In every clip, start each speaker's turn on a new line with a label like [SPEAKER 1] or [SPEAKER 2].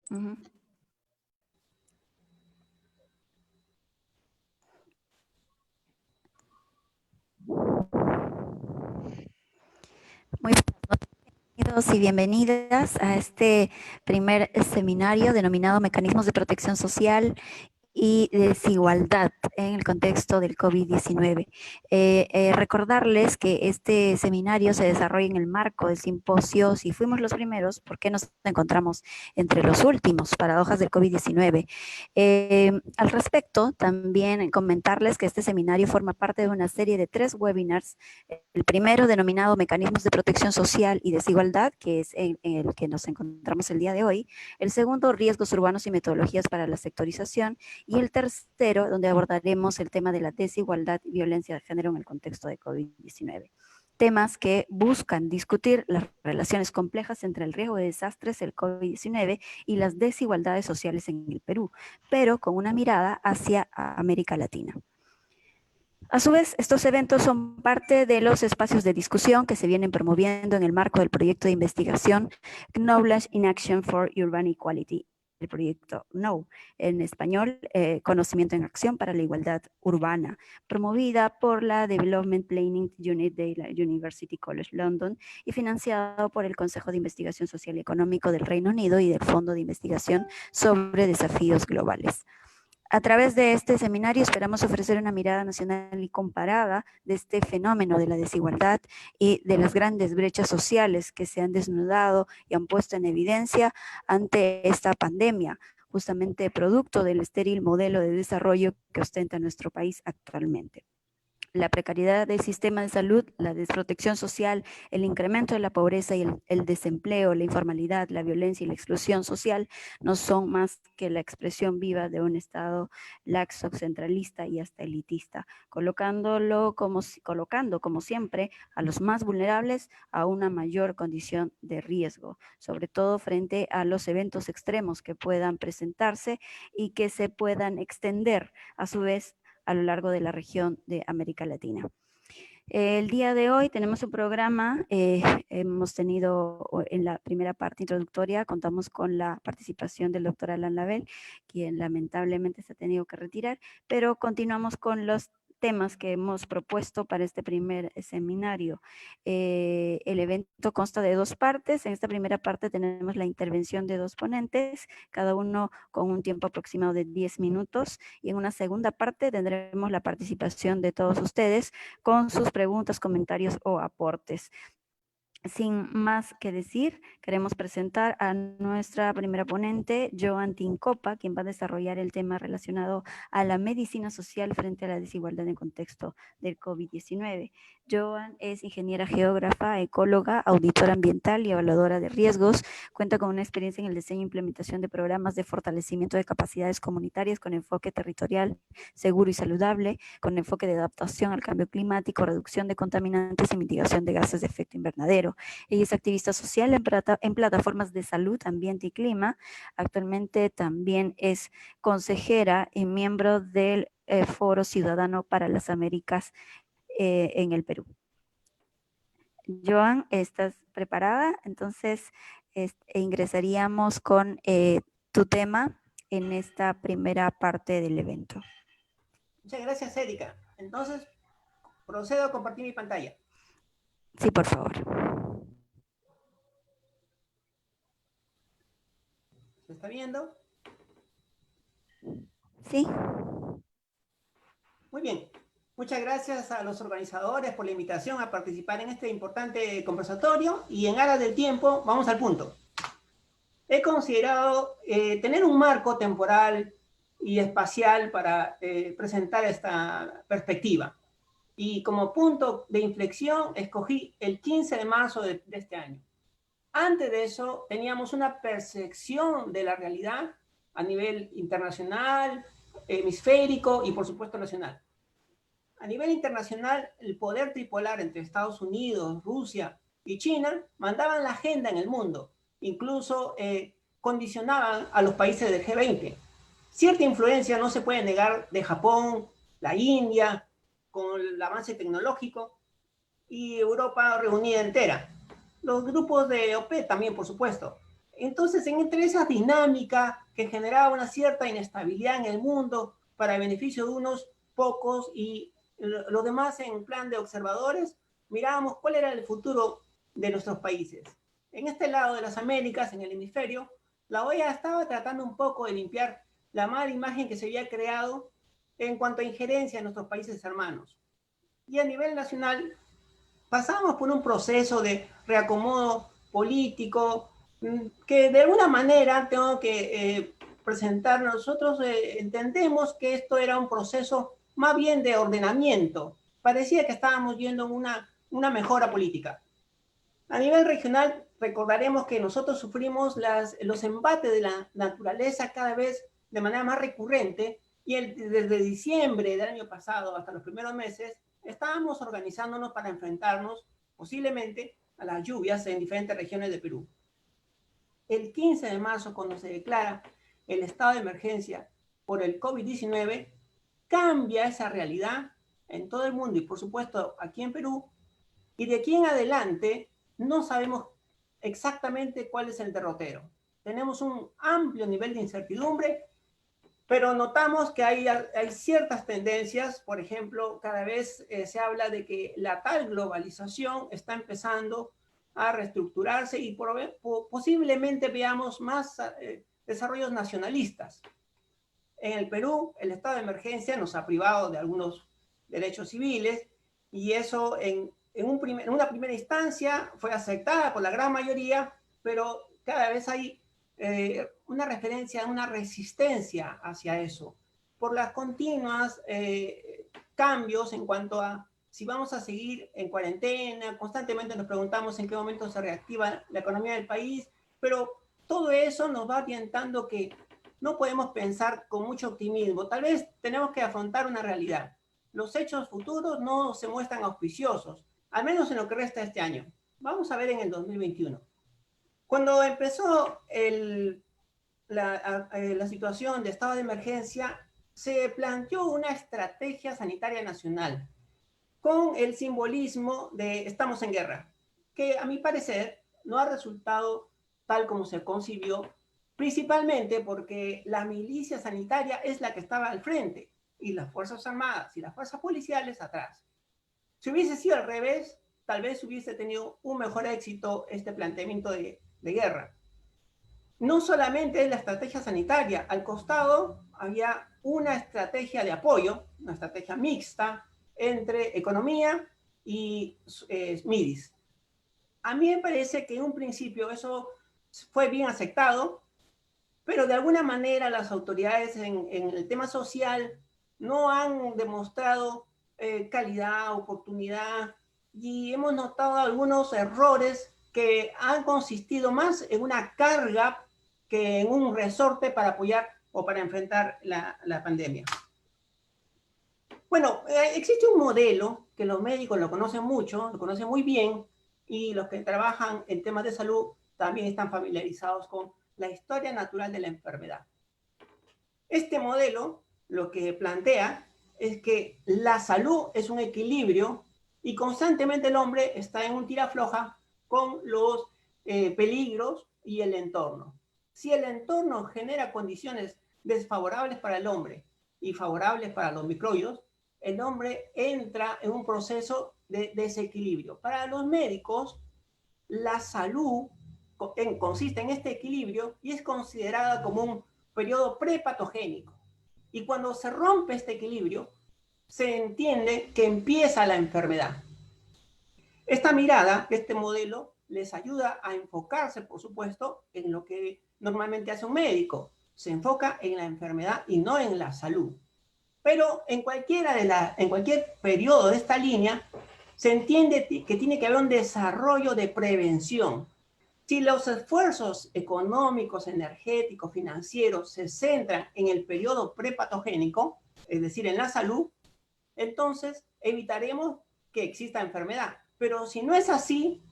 [SPEAKER 1] Ujú. Muy bienvenidos y bienvenidas a este primer seminario denominado Mecanismos de Protección Social y desigualdad en el contexto del COVID-19. Recordarles que este seminario se desarrolla en el marco del simposio Si fuimos los primeros, ¿por qué nos encontramos entre los últimos? Paradojas del COVID-19. Al respecto, también comentarles que este seminario forma parte de una serie de 3 webinars. El primero, denominado Mecanismos de Protección Social y Desigualdad, que es en el que nos encontramos el día de hoy. El segundo, Riesgos Urbanos y Metodologías para la Sectorización. Y el tercero, donde abordaremos el tema de la desigualdad y violencia de género en el contexto de COVID-19. Temas que buscan discutir las relaciones complejas entre el riesgo de desastres, el COVID-19 y las desigualdades sociales en el Perú, pero con una mirada hacia América Latina. A su vez, estos eventos son parte de los espacios de discusión que se vienen promoviendo en el marco del proyecto de investigación Knowledge in Action for Urban Equality, el proyecto KNOW, en español, Conocimiento en Acción para la Igualdad Urbana, promovida por la Development Planning Unit de la University College London y financiado por el Consejo de Investigación Social y Económico del Reino Unido y del Fondo de Investigación sobre Desafíos Globales. A través de este seminario esperamos ofrecer una mirada nacional y comparada de este fenómeno de la desigualdad y de las grandes brechas sociales que se han desnudado y han puesto en evidencia ante esta pandemia, justamente producto del estéril modelo de desarrollo que ostenta nuestro país actualmente. La precariedad del sistema de salud, la desprotección social, el incremento de la pobreza y el desempleo, la informalidad, la violencia y la exclusión social no son más que la expresión viva de un Estado laxo, centralista y hasta elitista, colocando como siempre a los más vulnerables a una mayor condición de riesgo, sobre todo frente a los eventos extremos que puedan presentarse y que se puedan extender a su vez a lo largo de la región de América Latina. El día de hoy tenemos un programa, hemos tenido en la primera parte introductoria, contamos con la participación del doctor Alan Label, quien lamentablemente se ha tenido que retirar, pero continuamos con los temas que hemos propuesto para este primer seminario. El evento consta de 2 partes. En esta primera parte tenemos la intervención de 2 ponentes, cada uno con un tiempo aproximado de 10 minutos, y en una segunda parte tendremos la participación de todos ustedes con sus preguntas, comentarios o aportes. Sin más que decir, queremos presentar a nuestra primera ponente, Joan Tincopa, quien va a desarrollar el tema relacionado a la medicina social frente a la desigualdad en el contexto del COVID-19. Joan es ingeniera geógrafa, ecóloga, auditora ambiental y evaluadora de riesgos. Cuenta con una experiencia en el diseño e implementación de programas de fortalecimiento de capacidades comunitarias con enfoque territorial, seguro y saludable, con enfoque de adaptación al cambio climático, reducción de contaminantes y mitigación de gases de efecto invernadero. Ella es activista social en plataformas de salud, ambiente y clima. Actualmente también es consejera y miembro del Foro Ciudadano para las Américas en el Perú. Joan, ¿estás preparada? Entonces, ingresaríamos con tu tema en esta primera parte del evento.
[SPEAKER 2] Muchas gracias, Erika. Entonces, procedo a compartir mi pantalla.
[SPEAKER 1] Sí, por favor.
[SPEAKER 2] ¿Se está viendo?
[SPEAKER 1] Sí.
[SPEAKER 2] Muy bien. Muchas gracias a los organizadores por la invitación a participar en este importante conversatorio y en aras del tiempo, vamos al punto. He considerado tener un marco temporal y espacial para presentar esta perspectiva. Y como punto de inflexión escogí el 15 de marzo de este año. Antes de eso teníamos una percepción de la realidad a nivel internacional, hemisférico y por supuesto nacional. A nivel internacional, el poder tripolar entre Estados Unidos, Rusia y China mandaban la agenda en el mundo, incluso condicionaban a los países del G20. Cierta influencia no se puede negar de Japón, la India, con el avance tecnológico, y Europa reunida entera. Los grupos de OPEP también, por supuesto. Entonces, entre esa dinámica que generaba una cierta inestabilidad en el mundo para el beneficio de unos pocos y los demás en plan de observadores, mirábamos cuál era el futuro de nuestros países. En este lado de las Américas, en el hemisferio, la OEA estaba tratando un poco de limpiar la mala imagen que se había creado en cuanto a injerencia en nuestros países hermanos. Y a nivel nacional, pasamos por un proceso de reacomodo político que de alguna manera tengo que presentar. Nosotros entendemos que esto era un proceso más bien de ordenamiento. Parecía que estábamos yendo una mejora política. A nivel regional, recordaremos que nosotros sufrimos los embates de la naturaleza cada vez de manera más recurrente y desde diciembre del año pasado hasta los primeros meses estábamos organizándonos para enfrentarnos posiblemente a las lluvias en diferentes regiones de Perú. El 15 de marzo, cuando se declara el estado de emergencia por el COVID-19, cambia esa realidad en todo el mundo y por supuesto aquí en Perú, y de aquí en adelante no sabemos exactamente cuál es el derrotero. Tenemos un amplio nivel de incertidumbre, pero notamos que hay ciertas tendencias. Por ejemplo, cada vez se habla de que la tal globalización está empezando a reestructurarse y posiblemente veamos más desarrollos nacionalistas. En el Perú, el estado de emergencia nos ha privado de algunos derechos civiles y eso en una primera instancia fue aceptada por la gran mayoría, pero cada vez hay una referencia, una resistencia hacia eso, por las continuas cambios en cuanto a si vamos a seguir en cuarentena. Constantemente nos preguntamos en qué momento se reactiva la economía del país, pero todo eso nos va orientando que no podemos pensar con mucho optimismo. Tal vez tenemos que afrontar una realidad. Los hechos futuros no se muestran auspiciosos, al menos en lo que resta de este año. Vamos a ver en el 2021. Cuando empezó la situación de estado de emergencia, se planteó una estrategia sanitaria nacional con el simbolismo de estamos en guerra, que a mi parecer no ha resultado tal como se concibió, principalmente porque la milicia sanitaria es la que estaba al frente y las Fuerzas Armadas y las Fuerzas Policiales atrás. Si hubiese sido al revés, tal vez hubiese tenido un mejor éxito este planteamiento de guerra. No solamente es la estrategia sanitaria, al costado había una estrategia de apoyo, una estrategia mixta entre economía y MIDIS. A mí me parece que en un principio eso fue bien aceptado, pero de alguna manera las autoridades en el tema social no han demostrado calidad, oportunidad, y hemos notado algunos errores que han consistido más en una carga que en un resorte para apoyar o para enfrentar la pandemia. Bueno, existe un modelo que los médicos lo conocen mucho, lo conocen muy bien, y los que trabajan en temas de salud también están familiarizados con la historia natural de la enfermedad. Este modelo lo que plantea es que la salud es un equilibrio y constantemente el hombre está en un tira-floja con los peligros y el entorno. Si el entorno genera condiciones desfavorables para el hombre y favorables para los microbios, el hombre entra en un proceso de desequilibrio. Para los médicos, la salud consiste en este equilibrio y es considerada como un periodo prepatogénico. Y cuando se rompe este equilibrio, se entiende que empieza la enfermedad. Esta mirada, este modelo, les ayuda a enfocarse, por supuesto, en lo que normalmente hace un médico. Se enfoca en la enfermedad y no en la salud. Pero en cualquier periodo de esta línea, se entiende que tiene que haber un desarrollo de prevención. Si los esfuerzos económicos, energéticos, financieros se centran en el periodo prepatogénico, es decir, en la salud, entonces evitaremos que exista enfermedad. Pero si no es así,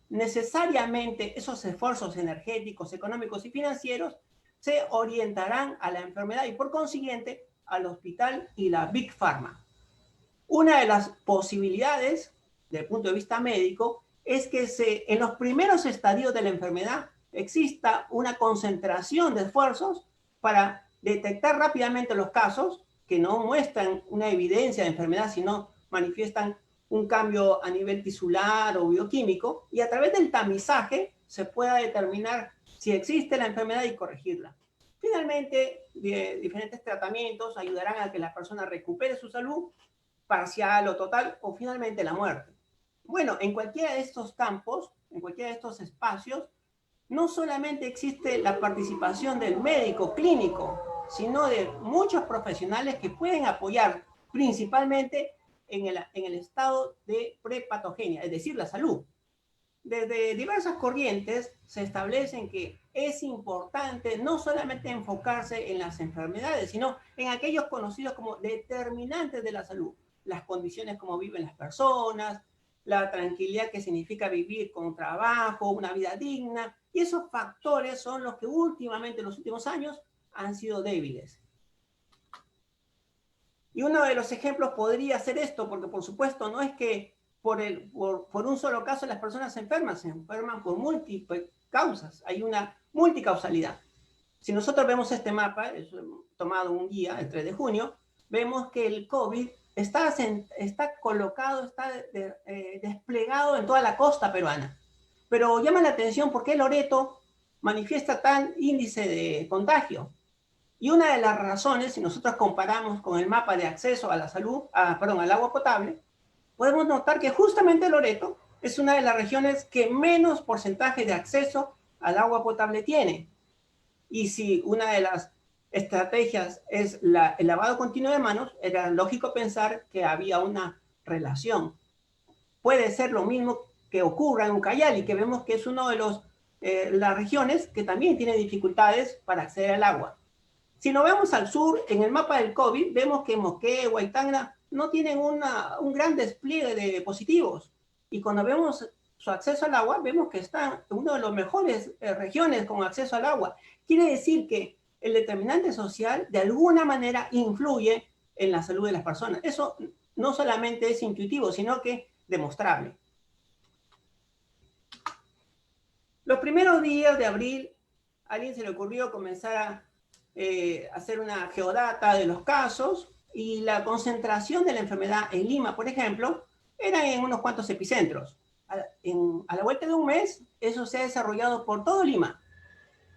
[SPEAKER 2] necesariamente esos esfuerzos energéticos, económicos y financieros se orientarán a la enfermedad y por consiguiente al hospital y la Big Pharma. Una de las posibilidades, desde el punto de vista médico, es que en los primeros estadios de la enfermedad exista una concentración de esfuerzos para detectar rápidamente los casos que no muestran una evidencia de enfermedad, sino manifiestan un cambio a nivel tisular o bioquímico, y a través del tamizaje se pueda determinar si existe la enfermedad y corregirla. Finalmente, diferentes tratamientos ayudarán a que la persona recupere su salud parcial o total, o finalmente la muerte. Bueno, en cualquiera de estos campos, en cualquiera de estos espacios, no solamente existe la participación del médico clínico, sino de muchos profesionales que pueden apoyar principalmente en el estado de prepatogenia, es decir, la salud. Desde diversas corrientes se establecen que es importante no solamente enfocarse en las enfermedades, sino en aquellos conocidos como determinantes de la salud, las condiciones como viven las personas, la tranquilidad que significa vivir con trabajo, una vida digna, y esos factores son los que últimamente, en los últimos años, han sido débiles. Y uno de los ejemplos podría ser esto, porque por supuesto no es que por un solo caso las personas se enferman por múltiples causas, hay una multicausalidad. Si nosotros vemos este mapa, es tomado un día, el 3 de junio, vemos que el COVID está colocado, está desplegado en toda la costa peruana. Pero llama la atención por qué Loreto manifiesta tal índice de contagio. Y una de las razones, si nosotros comparamos con el mapa de acceso a la salud, al agua potable, podemos notar que justamente Loreto es una de las regiones que menos porcentaje de acceso al agua potable tiene. Y si una de las estrategias es el lavado continuo de manos, era lógico pensar que había una relación. Puede ser lo mismo que ocurra en Ucayali, que vemos que es una de las regiones que también tiene dificultades para acceder al agua. Si nos vemos al sur, en el mapa del COVID, vemos que Moquegua y Tacna no tienen un gran despliegue de positivos. Y cuando vemos su acceso al agua, vemos que están en una de las mejores regiones con acceso al agua. Quiere decir que el determinante social de alguna manera influye en la salud de las personas. Eso no solamente es intuitivo, sino que demostrable. Los primeros días de abril, a alguien se le ocurrió comenzar a hacer una geodata de los casos, y la concentración de la enfermedad en Lima, por ejemplo, era en unos cuantos epicentros. A la vuelta de un mes, eso se ha desarrollado por todo Lima.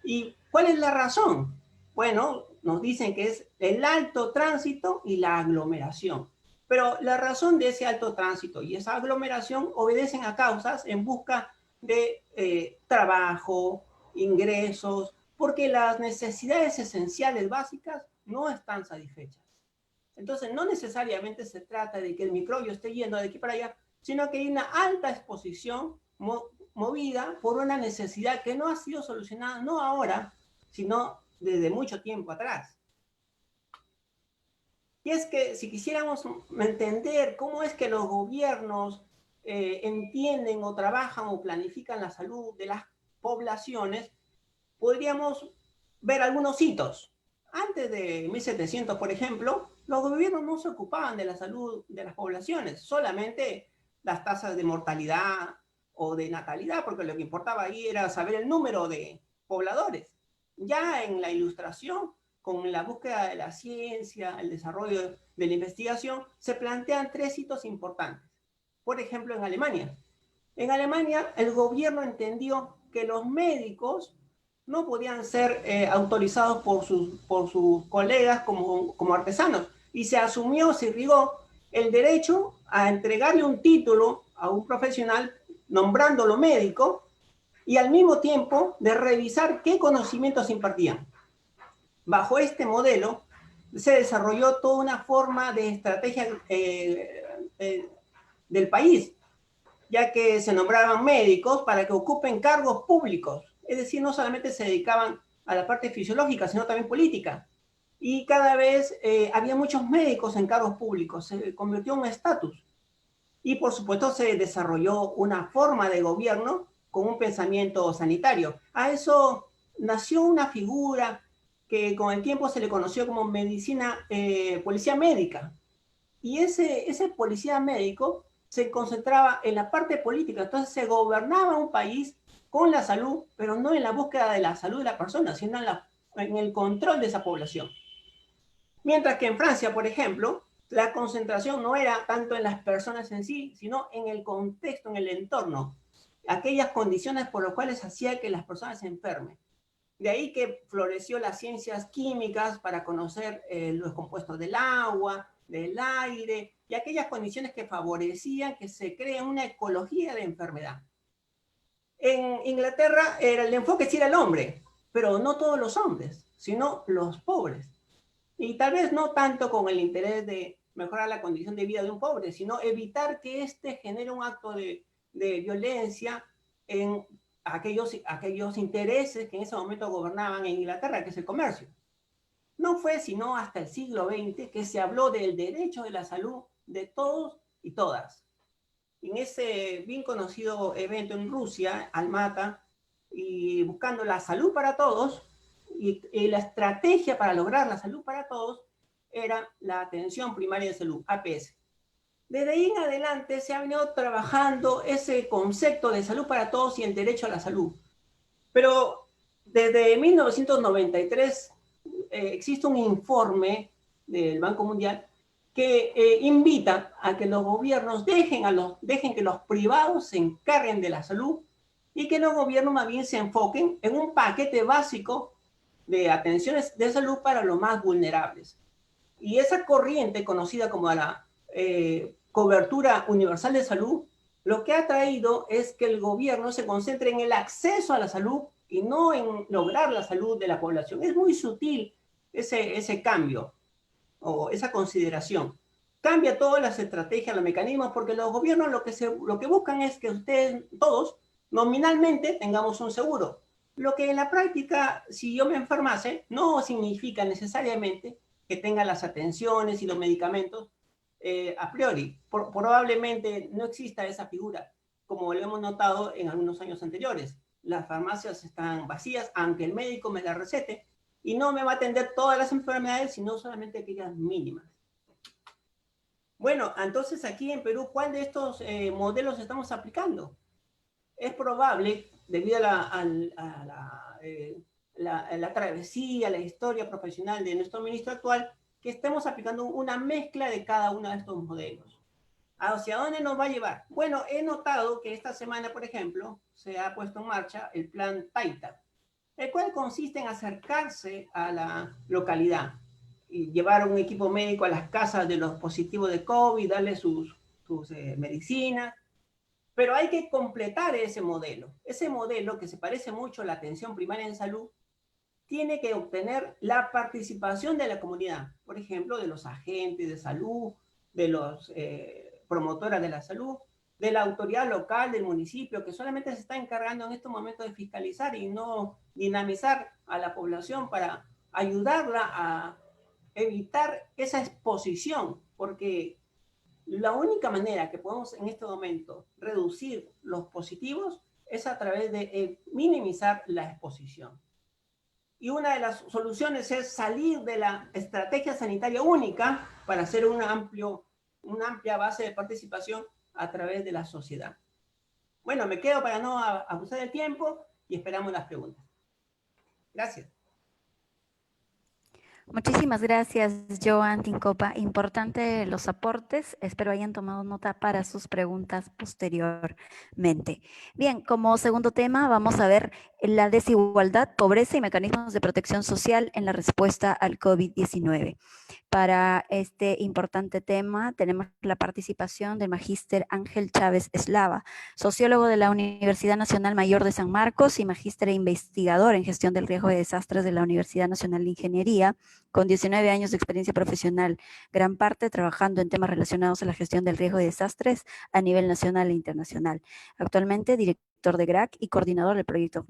[SPEAKER 2] ¿Y cuál es la razón? Bueno, nos dicen que es el alto tránsito y la aglomeración. Pero la razón de ese alto tránsito y esa aglomeración obedecen a causas en busca de trabajo, ingresos, porque las necesidades esenciales básicas no están satisfechas. Entonces, no necesariamente se trata de que el microbio esté yendo de aquí para allá, sino que hay una alta exposición movida por una necesidad que no ha sido solucionada, no ahora, sino desde mucho tiempo atrás. Y es que si quisiéramos entender cómo es que los gobiernos entienden o trabajan o planifican la salud de las poblaciones, podríamos ver algunos hitos. Antes de 1700, por ejemplo, los gobiernos no se ocupaban de la salud de las poblaciones, solamente las tasas de mortalidad o de natalidad, porque lo que importaba ahí era saber el número de pobladores. Ya en la Ilustración, con la búsqueda de la ciencia, el desarrollo de la investigación, se plantean tres hitos importantes. Por ejemplo, en Alemania. En Alemania, el gobierno entendió que los médicos no podían ser autorizados por sus colegas como artesanos, y se asumió, se irrigó el derecho a entregarle un título a un profesional nombrándolo médico, y al mismo tiempo de revisar qué conocimientos impartían. Bajo este modelo se desarrolló toda una forma de estrategia del país, ya que se nombraban médicos para que ocupen cargos públicos. Es decir, no solamente se dedicaban a la parte fisiológica, sino también política. Y cada vez había muchos médicos en cargos públicos, se convirtió en un estatus. Y por supuesto se desarrolló una forma de gobierno con un pensamiento sanitario. A eso nació una figura que con el tiempo se le conoció como policía médica. Y ese policía médico se concentraba en la parte política. Entonces se gobernaba un país con la salud, pero no en la búsqueda de la salud de la persona, sino en el control de esa población. Mientras que en Francia, por ejemplo, la concentración no era tanto en las personas en sí, sino en el contexto, en el entorno, aquellas condiciones por las cuales hacía que las personas se enfermen. De ahí que floreció las ciencias químicas para conocer los compuestos del agua, del aire, y aquellas condiciones que favorecían que se cree una ecología de enfermedad. En Inglaterra el enfoque sí era el hombre, pero no todos los hombres, sino los pobres. Y tal vez no tanto con el interés de mejorar la condición de vida de un pobre, sino evitar que éste genere un acto de violencia en aquellos intereses que en ese momento gobernaban en Inglaterra, que es el comercio. No fue sino hasta el siglo XX que se habló del derecho de la salud de todos y todas. En ese bien conocido evento en Rusia, Almata, y buscando la salud para todos, y la estrategia para lograr la salud para todos era la atención primaria de salud, APS. Desde ahí en adelante se ha venido trabajando ese concepto de salud para todos y el derecho a la salud. Pero desde 1993 existe un informe del Banco Mundial que invita a que los gobiernos dejen que los privados se encarguen de la salud y que los gobiernos más bien se enfoquen en un paquete básico de atenciones de salud para los más vulnerables. Y esa corriente conocida como la cobertura universal de salud, lo que ha traído es que el gobierno se concentre en el acceso a la salud y no en lograr la salud de la población. Es muy sutil ese cambio o esa consideración. Cambia todas las estrategias, los mecanismos, porque los gobiernos lo que buscan es que ustedes, todos, nominalmente tengamos un seguro. Lo que en la práctica, si yo me enfermase, no significa necesariamente que tenga las atenciones y los medicamentos a priori. Probablemente no exista esa figura, como lo hemos notado en algunos años anteriores. Las farmacias están vacías, aunque el médico me la recete, y no me va a atender todas las enfermedades, sino solamente aquellas mínimas. Bueno, entonces aquí en Perú, ¿cuál de estos modelos estamos aplicando? Es probable, debido a la travesía, la historia profesional de nuestro ministro actual, que estemos aplicando una mezcla de cada uno de estos modelos. ¿Hacia dónde nos va a llevar? Bueno, he notado que esta semana, por ejemplo, se ha puesto en marcha el plan Taita, el cual consiste en acercarse a la localidad y llevar un equipo médico a las casas de los positivos de COVID, darles sus medicinas, pero hay que completar ese modelo. Ese modelo, que se parece mucho a la atención primaria en salud, tiene que obtener la participación de la comunidad, por ejemplo, de los agentes de salud, de los promotoras de la salud, de la autoridad local del municipio, que solamente se está encargando en estos momentos de fiscalizar y no dinamizar a la población para ayudarla a evitar esa exposición, porque la única manera que podemos en este momento reducir los positivos es a través de minimizar la exposición. Y una de las soluciones es salir de la estrategia sanitaria única para hacer una amplia base de participación a través de la sociedad. Bueno, me quedo para no abusar del tiempo y esperamos las preguntas. Gracias.
[SPEAKER 1] Muchísimas gracias, Joan Tincopa. Importante los aportes. Espero hayan tomado nota para sus preguntas posteriormente. Bien, como segundo tema vamos a ver la desigualdad, pobreza y mecanismos de protección social en la respuesta al COVID-19. Para este importante tema tenemos la participación del magíster Ángel Chávez Eslava, sociólogo de la Universidad Nacional Mayor de San Marcos y magíster e investigador en gestión del riesgo de desastres de la Universidad Nacional de Ingeniería, con 19 años de experiencia profesional, gran parte trabajando en temas relacionados a la gestión del riesgo de desastres a nivel nacional e internacional. Actualmente director de GRAC y coordinador del proyecto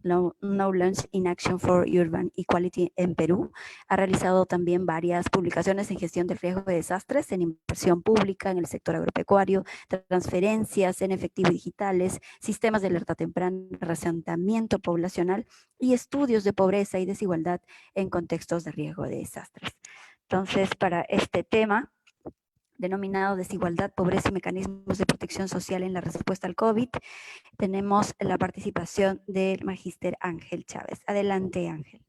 [SPEAKER 1] Knowledge in Action for Urban Equality en Perú. Ha realizado también varias publicaciones en gestión del riesgo de desastres, en inversión pública en el sector agropecuario, transferencias en efectivo digitales, sistemas de alerta temprana, reasentamiento poblacional y estudios de pobreza y desigualdad en contextos de riesgo de desastres. Entonces, para este tema denominado desigualdad, pobreza y mecanismos de Protección Social en la respuesta al COVID. Tenemos la participación del magíster Ángel Chávez. Adelante, Ángel.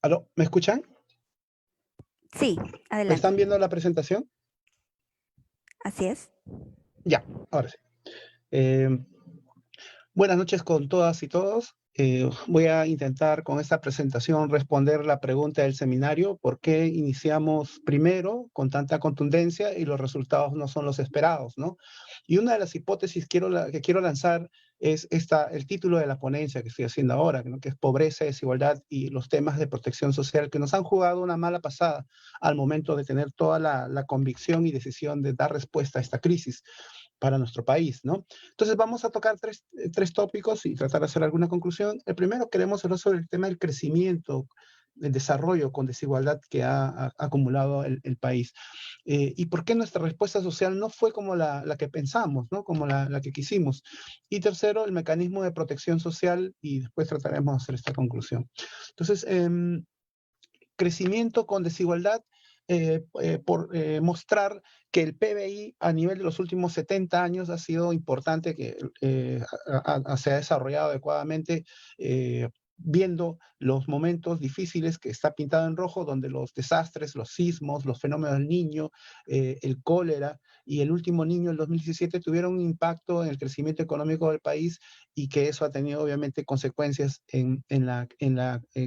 [SPEAKER 3] ¿Aló? ¿Me escuchan?
[SPEAKER 1] Sí,
[SPEAKER 3] ¿Me
[SPEAKER 1] adelante.
[SPEAKER 3] están viendo la presentación?
[SPEAKER 1] Así es.
[SPEAKER 3] Ya, ahora sí. Buenas noches con todas y todos. Voy a intentar con esta presentación responder la pregunta del seminario: ¿por qué iniciamos primero con tanta contundencia y los resultados no son los esperados, ¿no? Y una de las hipótesis que quiero lanzar es el título de la ponencia que estoy haciendo ahora, ¿no? Que es pobreza, desigualdad y los temas de protección social, que nos han jugado una mala pasada al momento de tener toda la convicción y decisión de dar respuesta a esta crisis para nuestro país, ¿no? Entonces vamos a tocar tres tópicos y tratar de hacer alguna conclusión. El primero, queremos hablar sobre el tema del crecimiento, el desarrollo con desigualdad que ha acumulado el país. Y por qué nuestra respuesta social no fue como la que pensamos, ¿no? Como la que quisimos. Y tercero, el mecanismo de protección social, y después trataremos de hacer esta conclusión. Entonces, crecimiento con desigualdad, por mostrar que el PBI a nivel de los últimos 70 años ha sido importante, que se ha desarrollado adecuadamente, viendo los momentos difíciles que está pintado en rojo, donde los desastres, los sismos, los fenómenos del Niño, el cólera y el último Niño, el 2017, tuvieron un impacto en el crecimiento económico del país, y que eso ha tenido obviamente consecuencias en la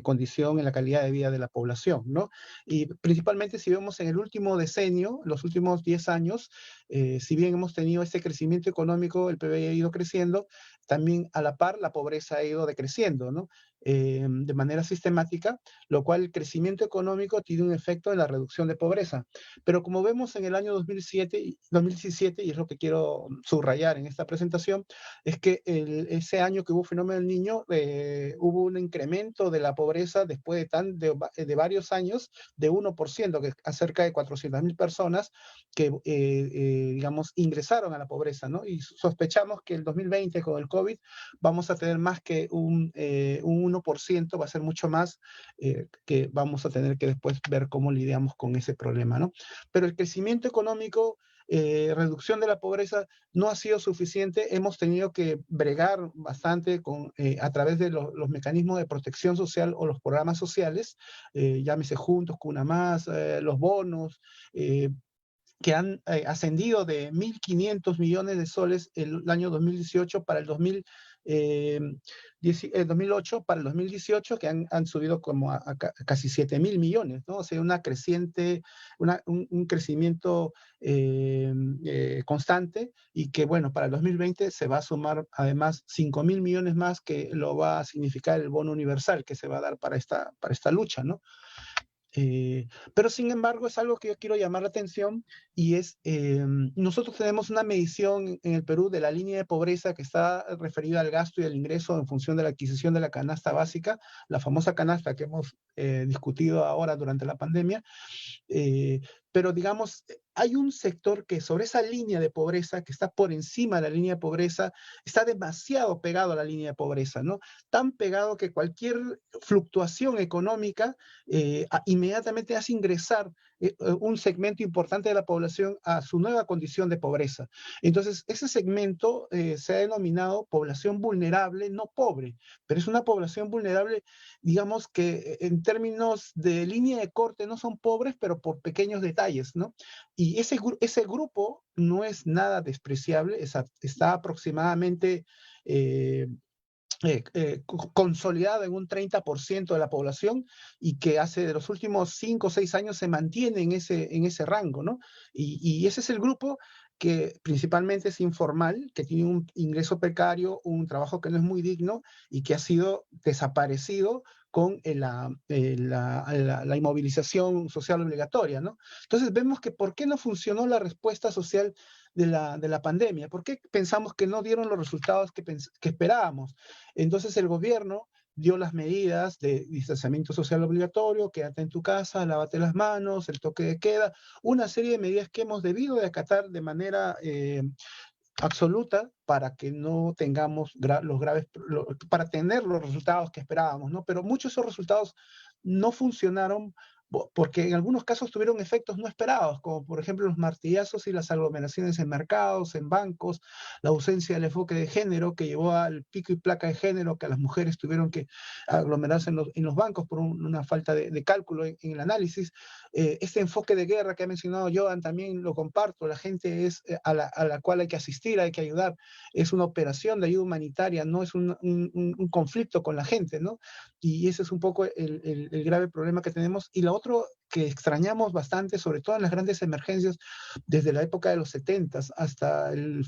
[SPEAKER 3] condición, en la calidad de vida de la población, ¿no? Y principalmente si vemos en el último decenio, los últimos 10 años, si bien hemos tenido este crecimiento económico, el PBI ha ido creciendo, también a la par la pobreza ha ido decreciendo, ¿no? De manera sistemática, lo cual el crecimiento económico tiene un efecto en la reducción de pobreza. Pero como vemos en el año 2017, y es lo que quiero subrayar en esta presentación, es que ese año que hubo fenómeno del Niño, hubo un incremento de la pobreza después de varios años, de 1%, que es acerca de 400.000 personas que, digamos, ingresaron a la pobreza, ¿no? Y sospechamos que el 2020, con el COVID, vamos a tener más que un 1%, va a ser mucho más, que vamos a tener que después ver cómo lidiamos con ese problema, ¿no? Pero el crecimiento económico, reducción de la pobreza, no ha sido suficiente. Hemos tenido que bregar bastante a través de los mecanismos de protección social o los programas sociales, llámese Juntos, Cuna Más, los bonos, que han ascendido de 1.500 millones de soles el año 2018 para el 2008 para el 2018, que han subido como a casi 7.000 millones, ¿no? O sea, un crecimiento constante, y que, bueno, para el 2020 se va a sumar además 5.000 millones más, que lo va a significar el bono universal que se va a dar para esta lucha, ¿no? Pero sin embargo es algo que yo quiero llamar la atención, y es, nosotros tenemos una medición en el Perú de la línea de pobreza, que está referida al gasto y al ingreso en función de la adquisición de la canasta básica, la famosa canasta que hemos discutido ahora durante la pandemia. eh, pero digamos, hay un sector que sobre esa línea de pobreza, que está por encima de la línea de pobreza, está demasiado pegado a la línea de pobreza, ¿no? Tan pegado que cualquier fluctuación económica inmediatamente hace ingresar un segmento importante de la población a su nueva condición de pobreza. Entonces, ese segmento se ha denominado población vulnerable, no pobre, pero es una población vulnerable, digamos, que en términos de línea de corte no son pobres, pero por pequeños detalles, ¿no? Y ese grupo no es nada despreciable, está aproximadamente consolidado en un 30% de la población, y que hace de los últimos 5 o 6 años se mantiene en ese rango, ¿no? Y ese es el grupo que principalmente es informal, que tiene un ingreso precario, un trabajo que no es muy digno, y que ha sido desaparecido con la inmovilización social obligatoria, ¿no? Entonces vemos que ¿por qué no funcionó la respuesta social de la pandemia? ¿Por qué pensamos que no dieron los resultados que esperábamos? Entonces el gobierno dio las medidas de distanciamiento social obligatorio, quédate en tu casa, lávate las manos, el toque de queda, una serie de medidas que hemos debido de acatar de manera absoluta para que no tengamos para tener los resultados que esperábamos, ¿no? Pero muchos de esos resultados no funcionaron porque en algunos casos tuvieron efectos no esperados, como por ejemplo los martillazos y las aglomeraciones en mercados, en bancos, la ausencia del enfoque de género que llevó al pico y placa de género, que las mujeres tuvieron que aglomerarse en los bancos por una falta de cálculo en el análisis. Este enfoque de guerra que ha mencionado Joan también lo comparto, la gente es a la cual hay que asistir, hay que ayudar, es una operación de ayuda humanitaria, no es un conflicto con la gente, ¿no? Y ese es un poco el grave problema que tenemos. Y lo otro que extrañamos bastante, sobre todo en las grandes emergencias, desde la época de los 70 hasta el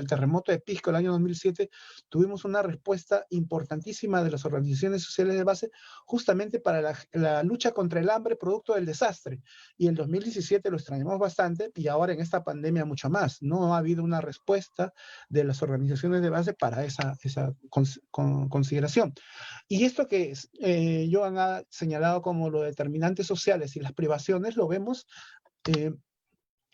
[SPEAKER 3] terremoto de Pisco el año 2007, tuvimos una respuesta importantísima de las organizaciones sociales de base justamente para la lucha contra el hambre producto del desastre. Y el 2017 lo extrañamos bastante y ahora en esta pandemia mucho más. No ha habido una respuesta de las organizaciones de base para esa consideración. Y esto que Joan ha señalado como los determinantes sociales y las privaciones, lo vemos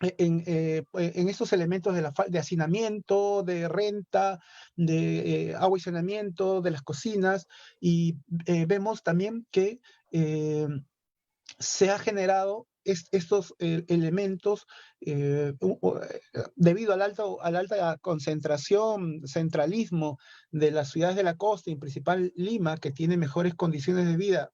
[SPEAKER 3] en estos elementos de hacinamiento, de renta, de agua y saneamiento, de las cocinas, y vemos también que se ha generado estos elementos debido a la alta concentración, centralismo de las ciudades de la costa, y en principal Lima, que tiene mejores condiciones de vida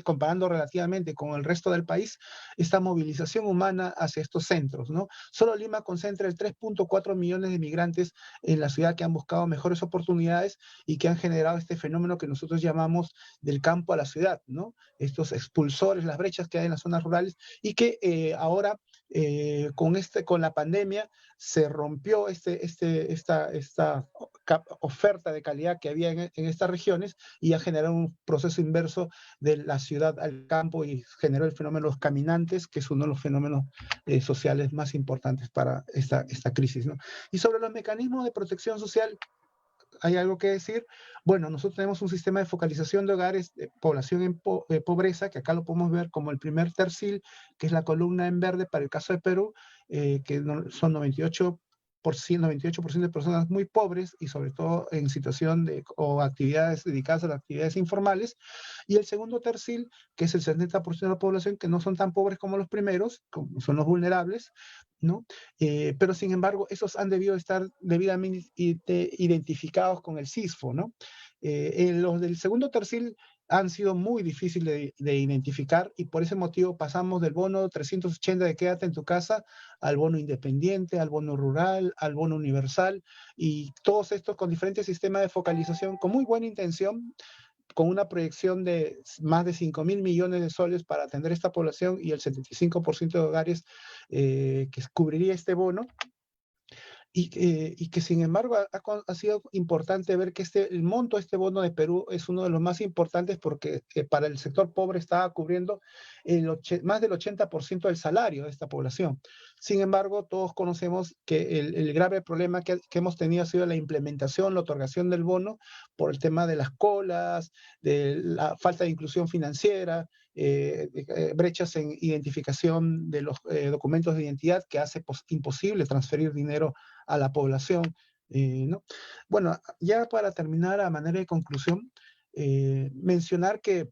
[SPEAKER 3] comparando relativamente con el resto del país, esta movilización humana hacia estos centros, ¿no? Solo Lima concentra el 3.4 millones de migrantes en la ciudad que han buscado mejores oportunidades y que han generado este fenómeno que nosotros llamamos del campo a la ciudad, ¿no? Estos expulsores, las brechas que hay en las zonas rurales y que ahora con la pandemia se rompió esta oferta de calidad que había en estas regiones y ha generado un proceso inverso de la ciudad al campo y generó el fenómeno de los caminantes, que es uno de los fenómenos sociales más importantes para esta crisis, ¿no? Y sobre los mecanismos de protección social, ¿hay algo que decir? Bueno, nosotros tenemos un sistema de focalización de hogares de población en pobreza, que acá lo podemos ver como el primer tercil, que es la columna en verde para el caso de Perú, que son 98% de personas muy pobres y sobre todo en situación o actividades dedicadas a las actividades informales. Y el segundo tercil, que es el 70% de la población, que no son tan pobres como los primeros, como son los vulnerables, ¿no? Pero sin embargo, esos han debido estar debidamente identificados con el CISFO, ¿no? Los del segundo tercil han sido muy difíciles de identificar y por ese motivo pasamos del bono 380 de quédate en tu casa al bono independiente, al bono rural, al bono universal y todos estos con diferentes sistemas de focalización con muy buena intención, con una proyección de más de 5.000 millones de soles para atender esta población y el 75% de hogares que cubriría este bono. Y que sin embargo ha sido importante ver que el monto de este bono de Perú es uno de los más importantes porque para el sector pobre estaba cubriendo más del 80% del salario de esta población. Sin embargo, todos conocemos que el grave problema que hemos tenido ha sido la implementación, la otorgación del bono por el tema de las colas, de la falta de inclusión financiera, brechas en identificación de los documentos de identidad que hace imposible transferir dinero a la población, ¿no? Bueno, ya para terminar a manera de conclusión, mencionar que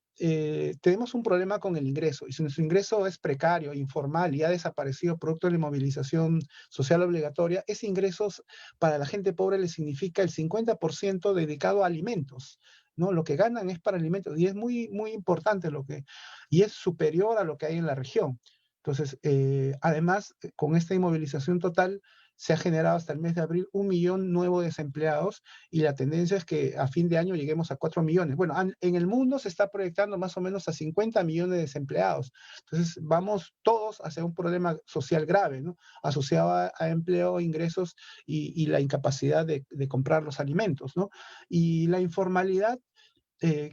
[SPEAKER 3] tenemos un problema con el ingreso, y si nuestro ingreso es precario, informal y ha desaparecido producto de la movilización social obligatoria, ese ingreso para la gente pobre le significa el 50% dedicado a alimentos, ¿no? Lo que ganan es para alimentos, y es muy, muy importante y es superior a lo que hay en la región. Entonces, además, con esta inmovilización total, se ha generado hasta el mes de abril 1 millón nuevo de desempleados y la tendencia es que a fin de año lleguemos a 4 millones. Bueno, en el mundo se está proyectando más o menos a 50 millones de desempleados. Entonces, vamos todos hacia un problema social grave, ¿no? Asociado a empleo, ingresos y la incapacidad de comprar los alimentos, ¿no? Y la informalidad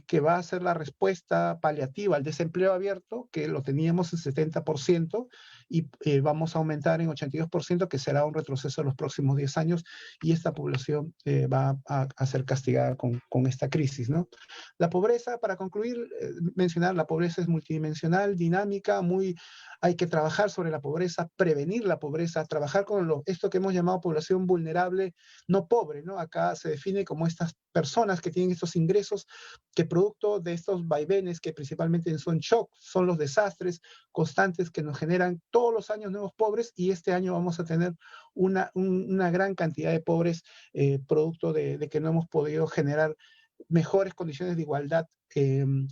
[SPEAKER 3] que va a ser la respuesta paliativa al desempleo abierto, que lo teníamos en 70%, y vamos a aumentar en 82%, que será un retroceso en los próximos 10 años, y esta población va a ser castigada con esta crisis, ¿no? La pobreza, para concluir, mencionar, la pobreza es multidimensional, dinámica, muy hay que trabajar sobre la pobreza, prevenir la pobreza, trabajar con esto que hemos llamado población vulnerable, no pobre, ¿no? Acá se define como estas personas que tienen estos ingresos que producto de estos vaivenes que principalmente son shock, son los desastres constantes que nos generan todos los años nuevos pobres, y este año vamos a tener una gran cantidad de pobres producto de que no hemos podido generar mejores condiciones de igualdad en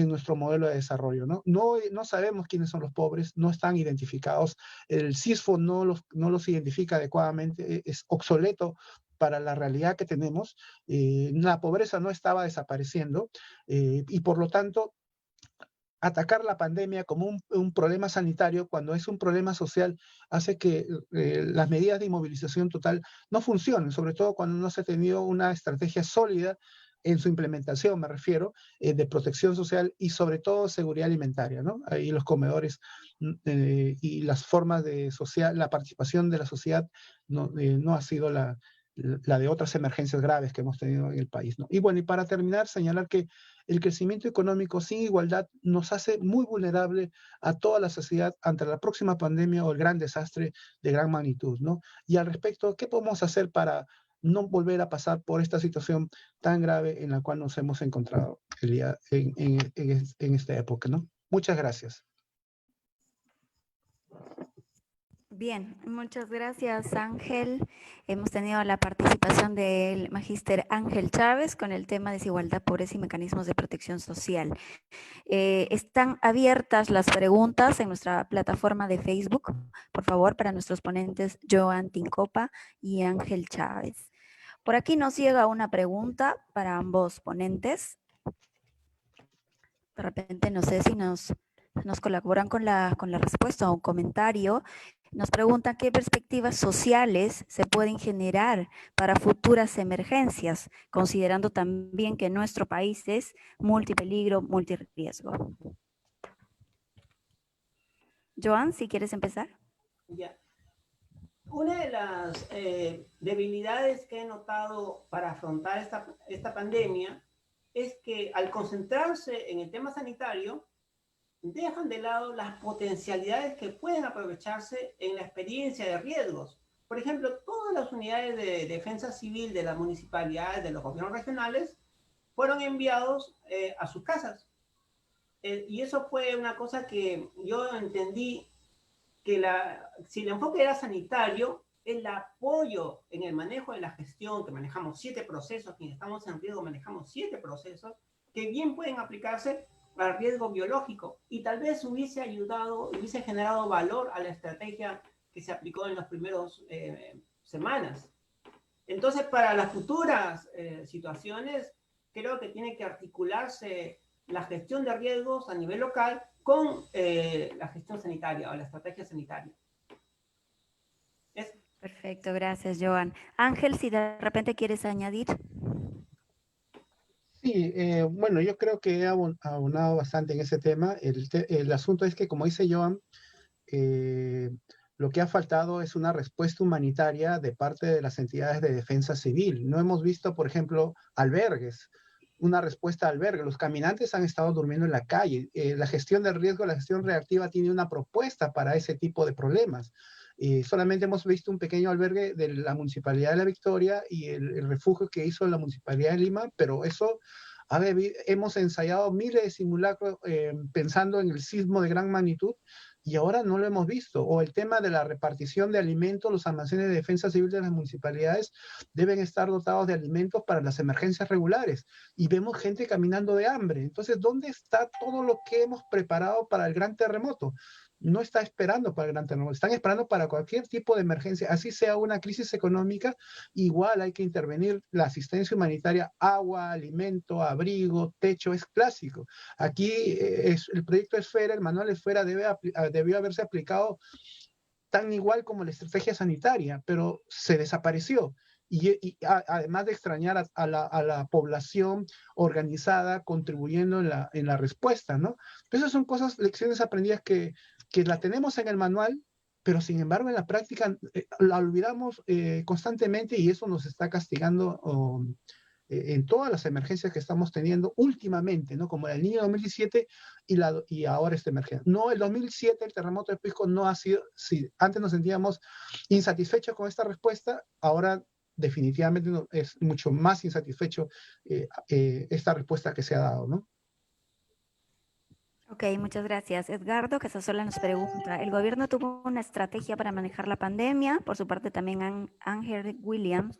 [SPEAKER 3] nuestro modelo de desarrollo, ¿no? No sabemos quiénes son los pobres, no están identificados, el CISFO no los identifica adecuadamente, es obsoleto para la realidad que tenemos, la pobreza no estaba desapareciendo, y por lo tanto atacar la pandemia como un problema sanitario cuando es un problema social hace que las medidas de inmovilización total no funcionen, sobre todo cuando no se ha tenido una estrategia sólida en su implementación, me refiero, de protección social y sobre todo seguridad alimentaria, ¿no? Ahí los comedores y las formas de la participación de la sociedad no ha sido la de otras emergencias graves que hemos tenido en el país, ¿no? Y bueno, y para terminar, señalar que el crecimiento económico sin igualdad nos hace muy vulnerable a toda la sociedad ante la próxima pandemia o el gran desastre de gran magnitud, ¿no? Y al respecto, ¿qué podemos hacer para no volver a pasar por esta situación tan grave en la cual nos hemos encontrado en esta época, ¿no? Muchas gracias.
[SPEAKER 1] Bien, muchas gracias, Ángel. Hemos tenido la participación del magíster Ángel Chávez con el tema desigualdad, pobreza y mecanismos de protección social. Están abiertas las preguntas en nuestra plataforma de Facebook, por favor, para nuestros ponentes Joan Tincopa y Ángel Chávez. Por aquí nos llega una pregunta para ambos ponentes. De repente, no sé si nos colaboran con la respuesta o un comentario. Nos preguntan qué perspectivas sociales se pueden generar para futuras emergencias, considerando también que nuestro país es multipeligro, multirriesgo. Joan, si quieres empezar.
[SPEAKER 2] Ya. Una de las debilidades que he notado para afrontar esta pandemia es que al concentrarse en el tema sanitario, dejan de lado las potencialidades que pueden aprovecharse en la experiencia de riesgos. Por ejemplo, todas las unidades de defensa civil de las municipalidades, de los gobiernos regionales, fueron enviados a sus casas. Y eso fue una cosa que yo entendí que si el enfoque era sanitario, el apoyo en el manejo de la gestión, que manejamos 7 procesos, quienes estamos en riesgo manejamos 7 procesos, que bien pueden aplicarse al riesgo biológico, y tal vez hubiese ayudado, hubiese generado valor a la estrategia que se aplicó en las primeras semanas. Entonces, para las futuras situaciones, creo que tiene que articularse la gestión de riesgos a nivel local con la gestión sanitaria o la estrategia sanitaria.
[SPEAKER 1] Perfecto, gracias, Joan. Ángel, si de repente quieres añadir.
[SPEAKER 3] Sí, bueno, yo creo que he abonado bastante en ese tema. El asunto es que, como dice Joan, lo que ha faltado es una respuesta humanitaria de parte de las entidades de defensa civil. No hemos visto, por ejemplo, albergues, una respuesta a albergues. Los caminantes han estado durmiendo en la calle. La gestión del riesgo, la gestión reactiva tiene una propuesta para ese tipo de problemas. Solamente hemos visto un pequeño albergue de la Municipalidad de La Victoria y el refugio que hizo la Municipalidad de Lima, pero eso hemos ensayado miles de simulacros pensando en el sismo de gran magnitud y ahora no lo hemos visto. O el tema de la repartición de alimentos, los almacenes de defensa civil de las municipalidades deben estar dotados de alimentos para las emergencias regulares y vemos gente caminando de hambre. Entonces, ¿dónde está todo lo que hemos preparado para el gran terremoto? No está esperando para el gran terremoto, están esperando para cualquier tipo de emergencia, así sea una crisis económica, igual hay que intervenir la asistencia humanitaria, agua, alimento, abrigo, techo, es clásico. Aquí el proyecto Esfera, el manual Esfera debió haberse aplicado tan igual como la estrategia sanitaria, pero se desapareció. Además de extrañar a la población organizada contribuyendo en la respuesta, ¿no? Esas son cosas, lecciones aprendidas que la tenemos en el manual, pero sin embargo en la práctica la olvidamos constantemente y eso nos está castigando en todas las emergencias que estamos teniendo últimamente, ¿no? Como el Niño 2017 y ahora esta emergencia. No, el 2007, el terremoto de Pisco no ha sido, sí, antes nos sentíamos insatisfechos con esta respuesta, ahora definitivamente es mucho más insatisfecho esta respuesta que se ha dado, ¿no?
[SPEAKER 1] Ok, muchas gracias. Edgardo Casasola nos pregunta, ¿el gobierno tuvo una estrategia para manejar la pandemia? Por su parte también Ángel Williams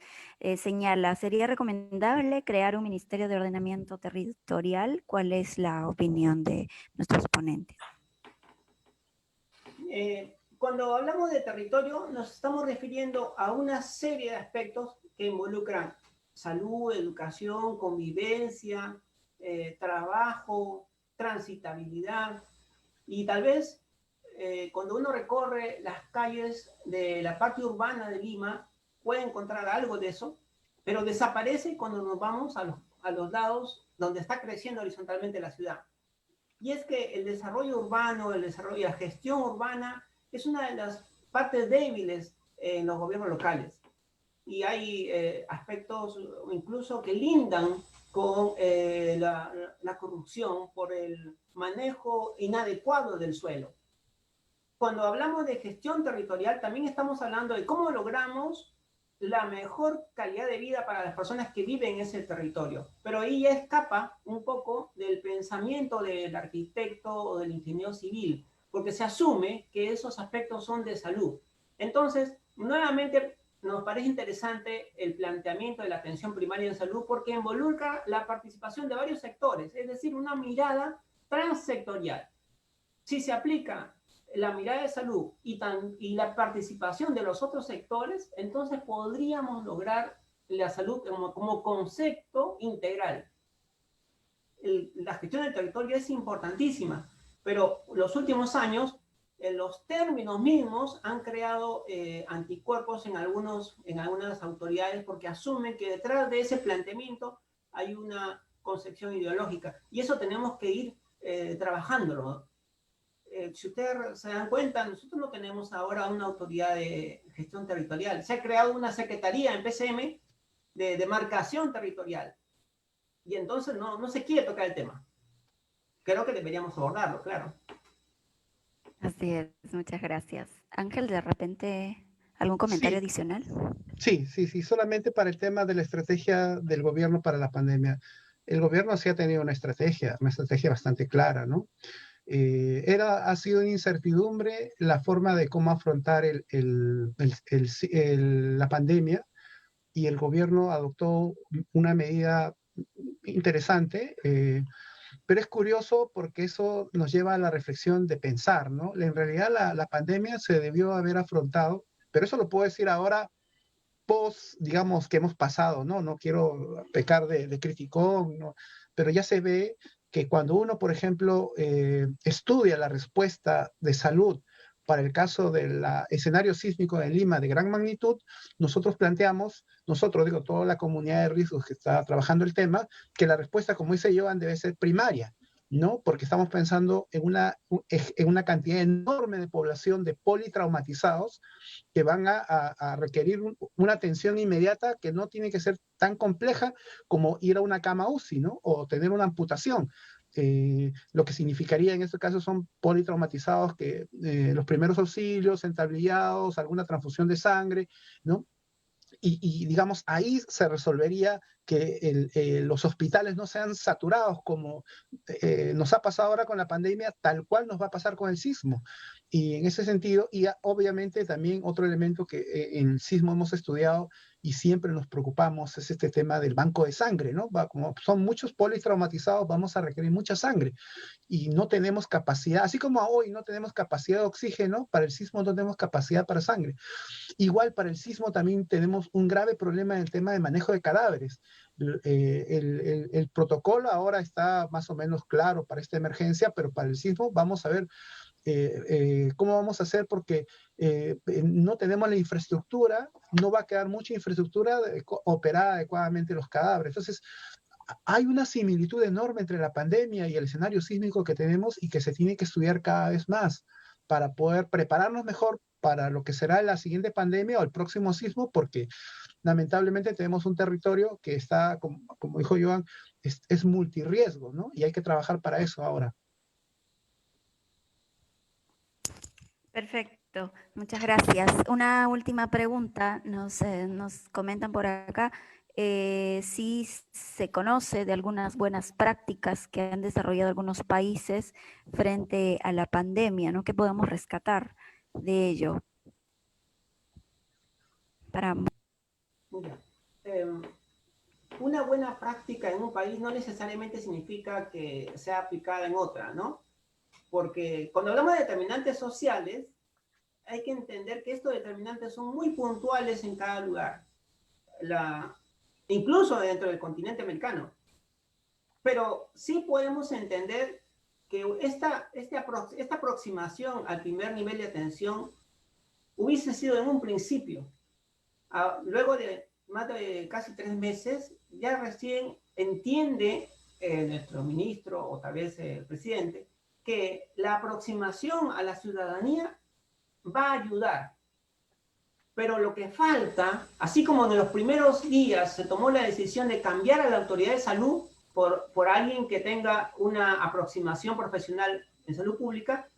[SPEAKER 1] señala, ¿sería recomendable crear un Ministerio de Ordenamiento Territorial? ¿Cuál es la opinión de nuestros ponentes?
[SPEAKER 2] Cuando hablamos de territorio, nos estamos refiriendo a una serie de aspectos que involucran salud, educación, convivencia, trabajo, transitabilidad. Y tal vez cuando uno recorre las calles de la parte urbana de Lima, puede encontrar algo de eso, pero desaparece cuando nos vamos a los lados donde está creciendo horizontalmente la ciudad. Y es que el desarrollo urbano, el desarrollo y la gestión urbana es una de las partes débiles en los gobiernos locales. Y hay aspectos incluso que lindan con la corrupción por el manejo inadecuado del suelo. Cuando hablamos de gestión territorial, también estamos hablando de cómo logramos la mejor calidad de vida para las personas que viven en ese territorio. Pero ahí ya escapa un poco del pensamiento del arquitecto o del ingeniero civil, porque se asume que esos aspectos son de salud. Entonces, nuevamente, nos parece interesante el planteamiento de la atención primaria en salud porque involucra la participación de varios sectores, es decir, una mirada transsectorial. Si se aplica la mirada de salud y la participación de los otros sectores, entonces podríamos lograr la salud como concepto integral. La gestión del territorio es importantísima, pero los últimos años, los términos mismos han creado anticuerpos en algunas autoridades porque asumen que detrás de ese planteamiento hay una concepción ideológica. Y eso tenemos que ir trabajándolo. Si ustedes se dan cuenta, nosotros no tenemos ahora una autoridad de gestión territorial. Se ha creado una secretaría en PCM de demarcación territorial. Y entonces no se quiere tocar el tema. Creo que deberíamos abordarlo, claro.
[SPEAKER 1] Así es, muchas gracias. Ángel, de repente, ¿algún comentario
[SPEAKER 3] Sí,
[SPEAKER 1] adicional?
[SPEAKER 3] sí, solamente para el tema de la estrategia del gobierno para la pandemia. El gobierno sí ha tenido una estrategia bastante clara, ¿no? Ha sido una incertidumbre la forma de cómo afrontar la pandemia y el gobierno adoptó una medida interesante, pero es curioso porque eso nos lleva a la reflexión de pensar, ¿no? En realidad la pandemia se debió haber afrontado, pero eso lo puedo decir ahora post, digamos, que hemos pasado, ¿no? No quiero pecar de criticón, ¿no? Pero ya se ve que cuando uno, por ejemplo, estudia la respuesta de salud para el caso del escenario sísmico de Lima de gran magnitud, nosotros digo, toda la comunidad de riesgos que está trabajando el tema, que la respuesta, como dice Joan, debe ser primaria, ¿no? Porque estamos pensando en una cantidad enorme de población de politraumatizados que van a requerir una atención inmediata que no tiene que ser tan compleja como ir a una cama UCI, ¿no? O tener una amputación. Lo que significaría en este caso son politraumatizados que los primeros auxilios, entablillados, alguna transfusión de sangre, ¿no? Digamos, ahí se resolvería que los hospitales no sean saturados como nos ha pasado ahora con la pandemia, tal cual nos va a pasar con el sismo. Y en ese sentido, obviamente también otro elemento que en el sismo hemos estudiado y siempre nos preocupamos es este tema del banco de sangre, ¿no? Como son muchos politraumatizados, vamos a requerir mucha sangre y no tenemos capacidad, así como hoy no tenemos capacidad de oxígeno, para el sismo no tenemos capacidad para sangre. Igual para el sismo también tenemos un grave problema en el tema de manejo de cadáveres. El protocolo ahora está más o menos claro para esta emergencia, pero para el sismo vamos a ver cómo vamos a hacer porque no tenemos la infraestructura, no va a quedar mucha infraestructura operada adecuadamente los cadáveres. Entonces, hay una similitud enorme entre la pandemia y el escenario sísmico que tenemos y que se tiene que estudiar cada vez más para poder prepararnos mejor para lo que será la siguiente pandemia o el próximo sismo, porque lamentablemente tenemos un territorio que está, como dijo Joan, es multirriesgo, ¿no? Y hay que trabajar para eso ahora.
[SPEAKER 1] Perfecto, muchas gracias. Una última pregunta, nos comentan por acá si se conoce de algunas buenas prácticas que han desarrollado algunos países frente a la pandemia, ¿no? ¿Qué podemos rescatar de ello? Para...
[SPEAKER 2] Mira, una buena práctica en un país no necesariamente significa que sea aplicada en otra, ¿no? Porque cuando hablamos de determinantes sociales, hay que entender que estos determinantes son muy puntuales en cada lugar, incluso dentro del continente americano. Pero sí podemos entender que esta aproximación al primer nivel de atención hubiese sido en un principio. Luego de más de casi 3 meses, ya recién entiende nuestro ministro o tal vez el presidente que la aproximación a la ciudadanía va a ayudar. Pero lo que falta, así como en los primeros días se tomó la decisión de cambiar a la autoridad de salud por alguien que tenga una aproximación profesional en salud pública,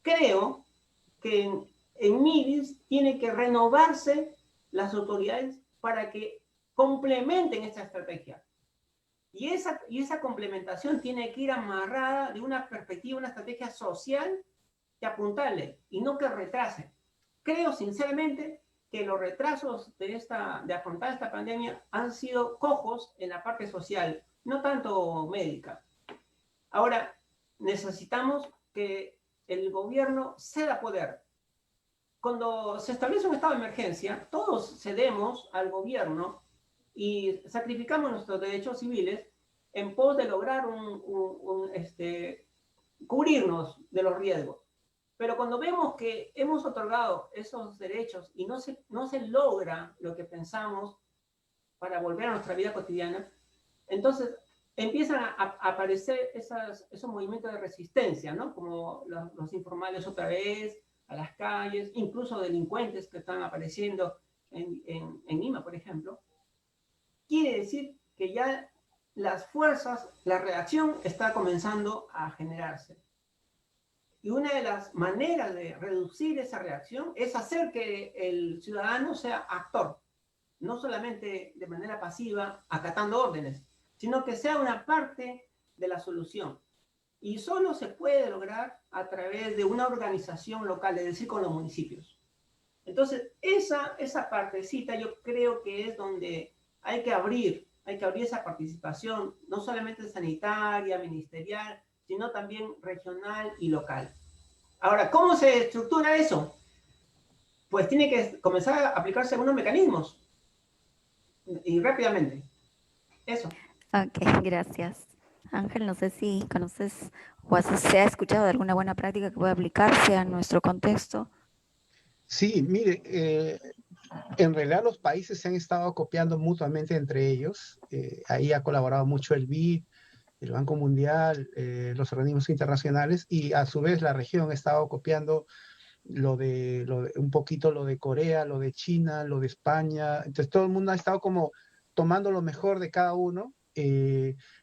[SPEAKER 2] creo que en MIDIS tiene que renovarse las autoridades para que complementen esta estrategia. Y esa complementación tiene que ir amarrada de una perspectiva, una estrategia social que apuntale y no que retrase. Creo sinceramente que los retrasos de afrontar esta pandemia han sido cojos en la parte social, no tanto médica. Ahora, necesitamos que el gobierno ceda poder. Cuando se establece un estado de emergencia, todos cedemos al gobierno y sacrificamos nuestros derechos civiles en pos de lograr cubrirnos de los riesgos. Pero cuando vemos que hemos otorgado esos derechos y no se logra lo que pensamos para volver a nuestra vida cotidiana, entonces empiezan a aparecer esos movimientos de resistencia, ¿no? Como los informales otra vez, a las calles, incluso delincuentes que están apareciendo en Lima, por ejemplo. Quiere decir que ya las fuerzas, la reacción está comenzando a generarse. Y una de las maneras de reducir esa reacción es hacer que el ciudadano sea actor, no solamente de manera pasiva, acatando órdenes, sino que sea una parte de la solución. Y solo se puede lograr a través de una organización local, es decir, con los municipios. Entonces, esa partecita yo creo que es donde hay que abrir esa participación, no solamente sanitaria, ministerial, sino también regional y local. Ahora, ¿cómo se estructura eso? Pues tiene que comenzar a aplicarse algunos mecanismos y rápidamente. Eso.
[SPEAKER 1] Ok, gracias. Ángel, no sé si conoces o se ha escuchado de alguna buena práctica que pueda aplicarse a nuestro contexto.
[SPEAKER 3] Sí, mire, en realidad los países se han estado copiando mutuamente entre ellos. Ahí ha colaborado mucho el BID, el Banco Mundial, los organismos internacionales, y a su vez la región ha estado copiando un poquito lo de Corea, lo de China, lo de España. Entonces todo el mundo ha estado como tomando lo mejor de cada uno,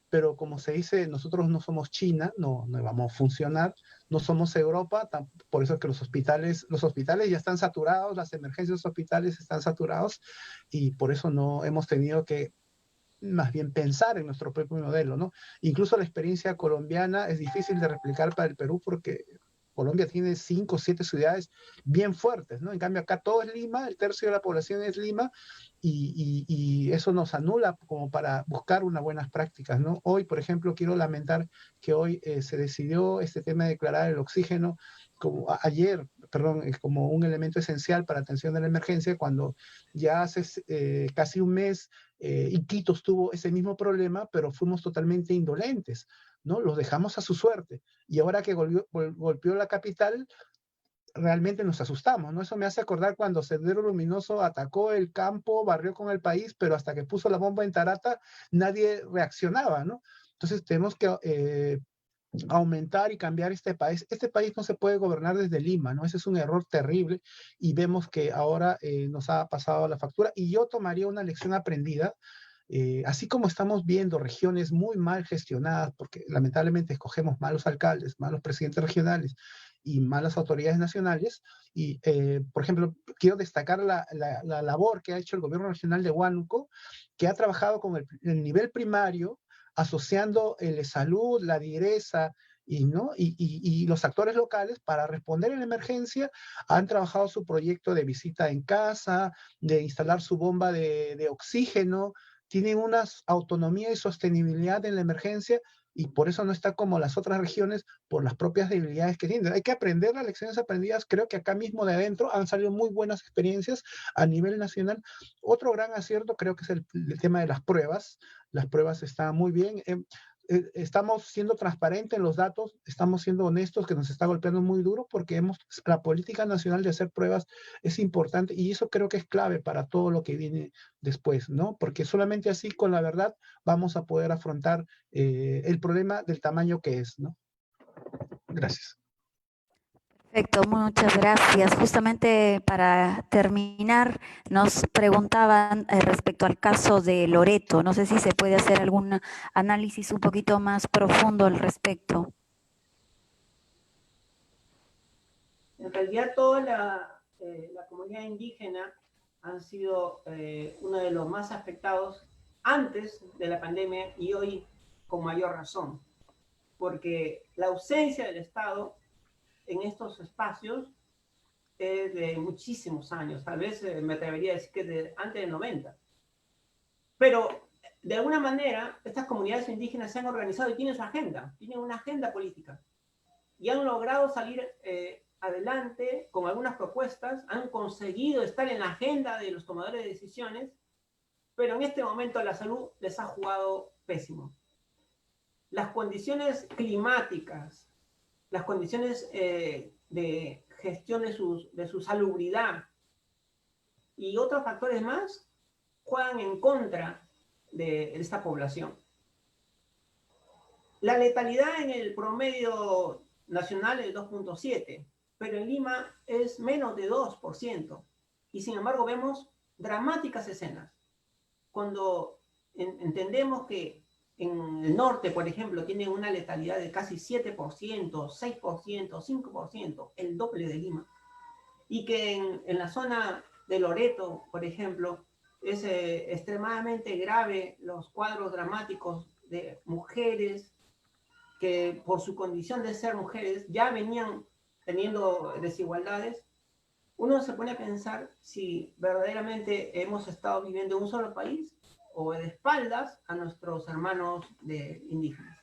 [SPEAKER 3] pero como se dice, nosotros no somos China, no vamos a funcionar, no somos Europa, por eso es que los hospitales ya están saturados, las emergencias hospitales están saturados, y por eso no hemos tenido que más bien pensar en nuestro propio modelo, ¿no? Incluso la experiencia colombiana es difícil de replicar para el Perú porque Colombia tiene 5 o 7 ciudades bien fuertes, ¿no? En cambio acá todo es Lima, el tercio de la población es Lima, y eso nos anula como para buscar unas buenas prácticas, ¿no? Hoy, por ejemplo, quiero lamentar que hoy se decidió este tema de declarar el oxígeno como un elemento esencial para atención de la emergencia, cuando ya hace casi un mes Iquitos tuvo ese mismo problema, pero fuimos totalmente indolentes, ¿no? Los dejamos a su suerte. Y ahora que golpeó la capital, realmente nos asustamos, ¿no? Eso me hace acordar cuando Sendero Luminoso atacó el campo, barrió con el país, pero hasta que puso la bomba en Tarata, nadie reaccionaba, ¿no? Entonces tenemos que aumentar y cambiar este país. Este país no se puede gobernar desde Lima, ¿no? Ese es un error terrible y vemos que ahora nos ha pasado la factura y yo tomaría una lección aprendida. Así como estamos viendo regiones muy mal gestionadas, porque lamentablemente escogemos malos alcaldes, malos presidentes regionales y malas autoridades nacionales, y por ejemplo, quiero destacar la labor que ha hecho el gobierno regional de Huánuco, que ha trabajado con el nivel primario, asociando el salud, la direza ¿no? Y los actores locales para responder en la emergencia han trabajado su proyecto de visita en casa, de instalar su bomba de oxígeno, tienen una autonomía y sostenibilidad en la emergencia y por eso no está como las otras regiones por las propias debilidades que tienen. Hay que aprender las lecciones aprendidas. Creo que acá mismo de adentro han salido muy buenas experiencias a nivel nacional. Otro gran acierto creo que es el tema de las pruebas. Las pruebas están muy bien. Estamos siendo transparentes en los datos, estamos siendo honestos, que nos está golpeando muy duro porque la política nacional de hacer pruebas es importante y eso creo que es clave para todo lo que viene después, ¿no? Porque solamente así con la verdad vamos a poder afrontar el problema del tamaño que es, ¿no? Gracias.
[SPEAKER 1] Perfecto, muchas gracias. Justamente para terminar, nos preguntaban respecto al caso de Loreto. No sé si se puede hacer algún análisis un poquito más profundo al respecto.
[SPEAKER 2] En realidad toda la comunidad indígena han sido uno de los más afectados antes de la pandemia y hoy con mayor razón, porque la ausencia del Estado en estos espacios es de muchísimos años, tal vez me atrevería a decir que de antes del 90. Pero de alguna manera estas comunidades indígenas se han organizado y tienen su agenda, tienen una agenda política y han logrado salir adelante con algunas propuestas, han conseguido estar en la agenda de los tomadores de decisiones, pero en este momento la salud les ha jugado pésimo. Las condiciones climáticas, las condiciones de gestión de su salubridad y otros factores más juegan en contra de esta población. La letalidad en el promedio nacional es 2.7, pero en Lima es menos de 2%. Y sin embargo vemos dramáticas escenas. Cuando entendemos que en el norte, por ejemplo, tienen una letalidad de casi 7%, 6%, 5%, el doble de Lima. Y que en la zona de Loreto, por ejemplo, es extremadamente grave los cuadros dramáticos de mujeres que por su condición de ser mujeres ya venían teniendo desigualdades. Uno se pone a pensar si verdaderamente hemos estado viviendo en un solo país o de espaldas a nuestros hermanos indígenas.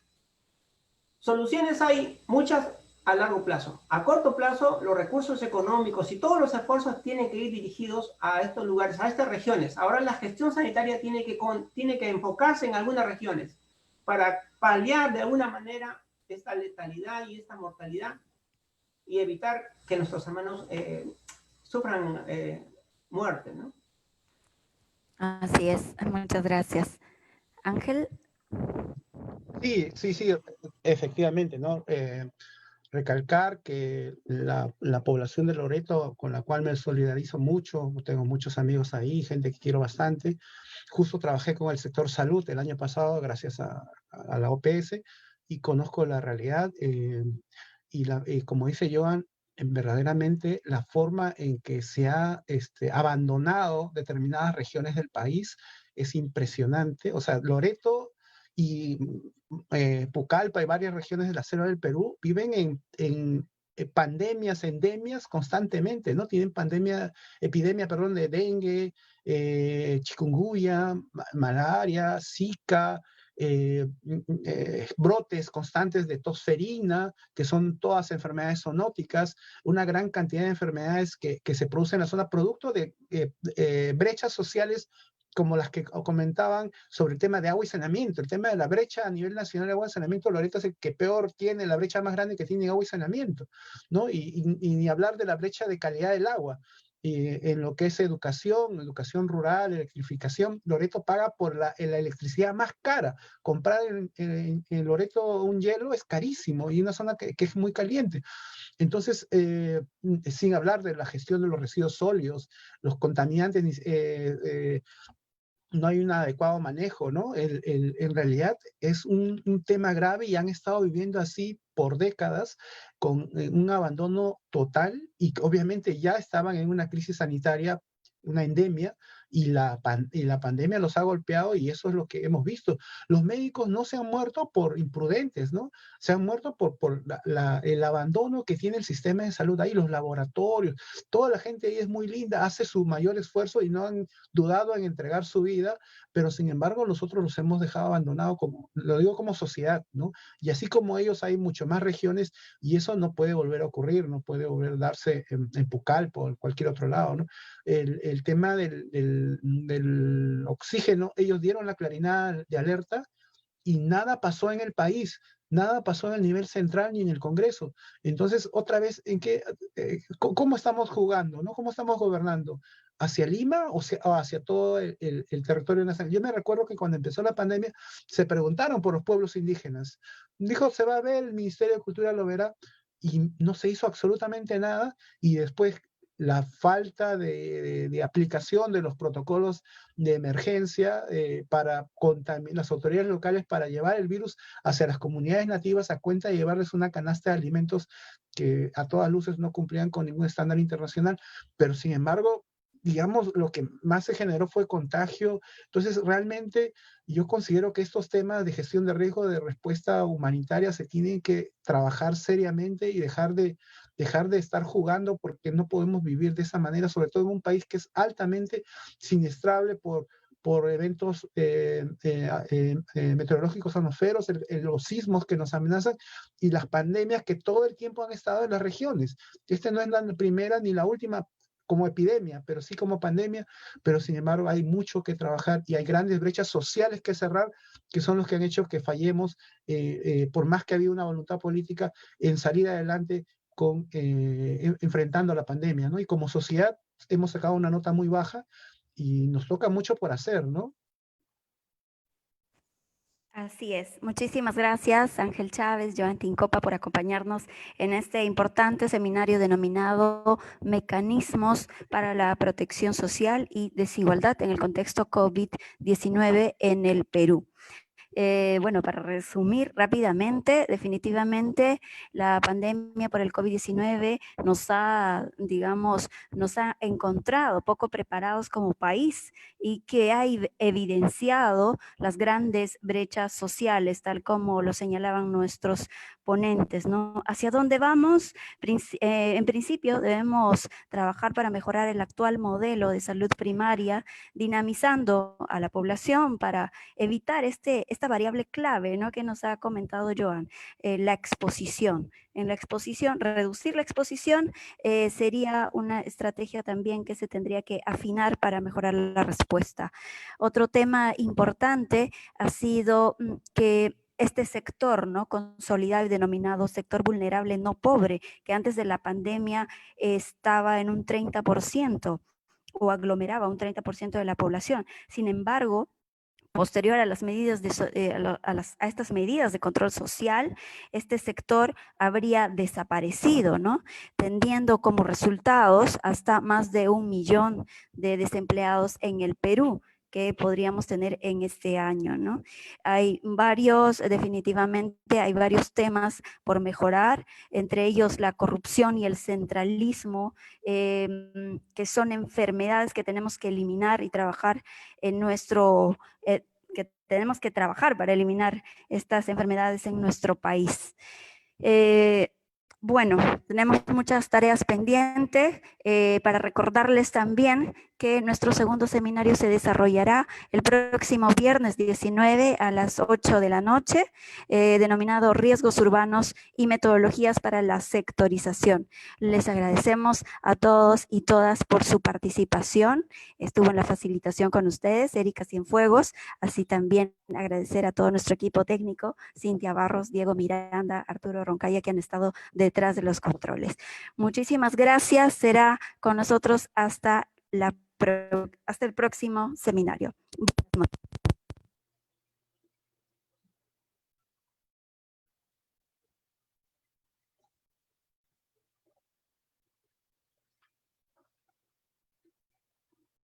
[SPEAKER 2] Soluciones hay muchas a largo plazo. A corto plazo, los recursos económicos y todos los esfuerzos tienen que ir dirigidos a estos lugares, a estas regiones. Ahora la gestión sanitaria tiene que enfocarse en algunas regiones para paliar de alguna manera esta letalidad y esta mortalidad y evitar que nuestros hermanos sufran muerte, ¿no?
[SPEAKER 1] Así es, muchas gracias. Ángel.
[SPEAKER 3] Sí, efectivamente, ¿no? Recalcar que la población de Loreto, con la cual me solidarizo mucho, tengo muchos amigos ahí, gente que quiero bastante. Justo trabajé con el sector salud el año pasado gracias a la OPS y conozco la realidad. Como dice Joan, verdaderamente la forma en que se ha abandonado determinadas regiones del país es impresionante. O sea, Loreto y Pucallpa y varias regiones de la selva del Perú viven en pandemias, endemias constantemente, ¿no? Tienen epidemia de dengue, chikungunya, malaria, zika, brotes constantes de tosferina, que son todas enfermedades zoonóticas, una gran cantidad de enfermedades que se producen en la zona producto de brechas sociales como las que comentaban sobre el tema de agua y saneamiento. El tema de la brecha a nivel nacional de agua y saneamiento, Loreto es el que peor tiene, la brecha más grande que tiene agua y saneamiento, ¿no? Y ni hablar de la brecha de calidad del agua. en lo que es educación rural, electrificación. Loreto paga por la electricidad más cara. Comprar en Loreto un hielo es carísimo y una zona que es muy caliente. Entonces, sin hablar de la gestión de los residuos sólidos, los contaminantes, no hay un adecuado manejo, ¿no? En realidad es un tema grave y han estado viviendo así por décadas con un abandono total y obviamente ya estaban en una crisis sanitaria, una endemia, y la pandemia los ha golpeado y eso es lo que hemos visto. Los médicos no se han muerto por imprudentes, ¿no? Se han muerto por el abandono que tiene el sistema de salud ahí, los laboratorios, toda la gente ahí es muy linda, hace su mayor esfuerzo y no han dudado en entregar su vida, pero sin embargo nosotros los hemos dejado abandonados, lo digo como sociedad, ¿no? Y así como ellos hay mucho más regiones y eso no puede volver a ocurrir, no puede volver a darse en Pucallpa o en cualquier otro lado, ¿no? El tema del oxígeno, ellos dieron la claridad de alerta y nada pasó en el país, nada pasó en el nivel central ni en el Congreso. Entonces, otra vez, ¿cómo estamos jugando? ¿No? ¿Cómo estamos gobernando? ¿Hacia Lima o hacia todo el territorio nacional? Yo me recuerdo que cuando empezó la pandemia se preguntaron por los pueblos indígenas. Dijo, se va a ver, el Ministerio de Cultura lo verá, y no se hizo absolutamente nada, y después la falta de aplicación de los protocolos de emergencia para las autoridades locales para llevar el virus hacia las comunidades nativas a cuenta de llevarles una canasta de alimentos que a todas luces no cumplían con ningún estándar internacional, pero sin embargo, digamos, lo que más se generó fue contagio. Entonces, realmente yo considero que estos temas de gestión de riesgo, de respuesta humanitaria, se tienen que trabajar seriamente y dejar de estar jugando, porque no podemos vivir de esa manera, sobre todo en un país que es altamente siniestrable por eventos meteorológicos atmosferos, los sismos que nos amenazan y las pandemias que todo el tiempo han estado en las regiones. Esta no es la primera ni la última como epidemia, pero sí como pandemia, pero sin embargo hay mucho que trabajar y hay grandes brechas sociales que cerrar, que son los que han hecho que fallemos, por más que ha habido una voluntad política en salir adelante enfrentando a la pandemia, ¿no? Y como sociedad hemos sacado una nota muy baja y nos toca mucho por hacer, ¿no?
[SPEAKER 1] Así es. Muchísimas gracias, Ángel Chávez, Joan Tincopa, por acompañarnos en este importante seminario denominado Mecanismos para la Protección Social y Desigualdad en el contexto COVID-19 en el Perú. Bueno, para resumir rápidamente, definitivamente la pandemia por el COVID-19 nos ha encontrado poco preparados como país y que ha evidenciado las grandes brechas sociales, tal como lo señalaban nuestros ponentes, ¿no? ¿Hacia dónde vamos? En principio debemos trabajar para mejorar el actual modelo de salud primaria, dinamizando a la población para evitar esta variable clave, ¿no?, que nos ha comentado Joan, la exposición. En la exposición, reducir la exposición sería una estrategia también que se tendría que afinar para mejorar la respuesta. Otro tema importante ha sido que este sector, ¿no?, consolidado y denominado sector vulnerable no pobre, que antes de la pandemia estaba en un 30% o aglomeraba un 30% de la población. Sin embargo, posterior a las medidas a estas medidas de control social, este sector habría desaparecido, ¿no?, tendiendo como resultados hasta más de 1 millón de desempleados en el Perú que podríamos tener en este año, ¿no? Definitivamente hay varios temas por mejorar, entre ellos la corrupción y el centralismo, que son enfermedades que tenemos que eliminar y trabajar en que tenemos que trabajar para eliminar estas enfermedades en nuestro país. Bueno, tenemos muchas tareas pendientes para recordarles también que nuestro segundo seminario se desarrollará el próximo viernes 19 a las 8 de la noche, denominado Riesgos Urbanos y Metodologías para la Sectorización. Les agradecemos a todos y todas por su participación. Estuvo en la facilitación con ustedes Erika Cienfuegos, así también agradecer a todo nuestro equipo técnico, Cintia Barros, Diego Miranda, Arturo Roncaya, que han estado detrás de los controles. Muchísimas gracias. Será con nosotros hasta el próximo seminario.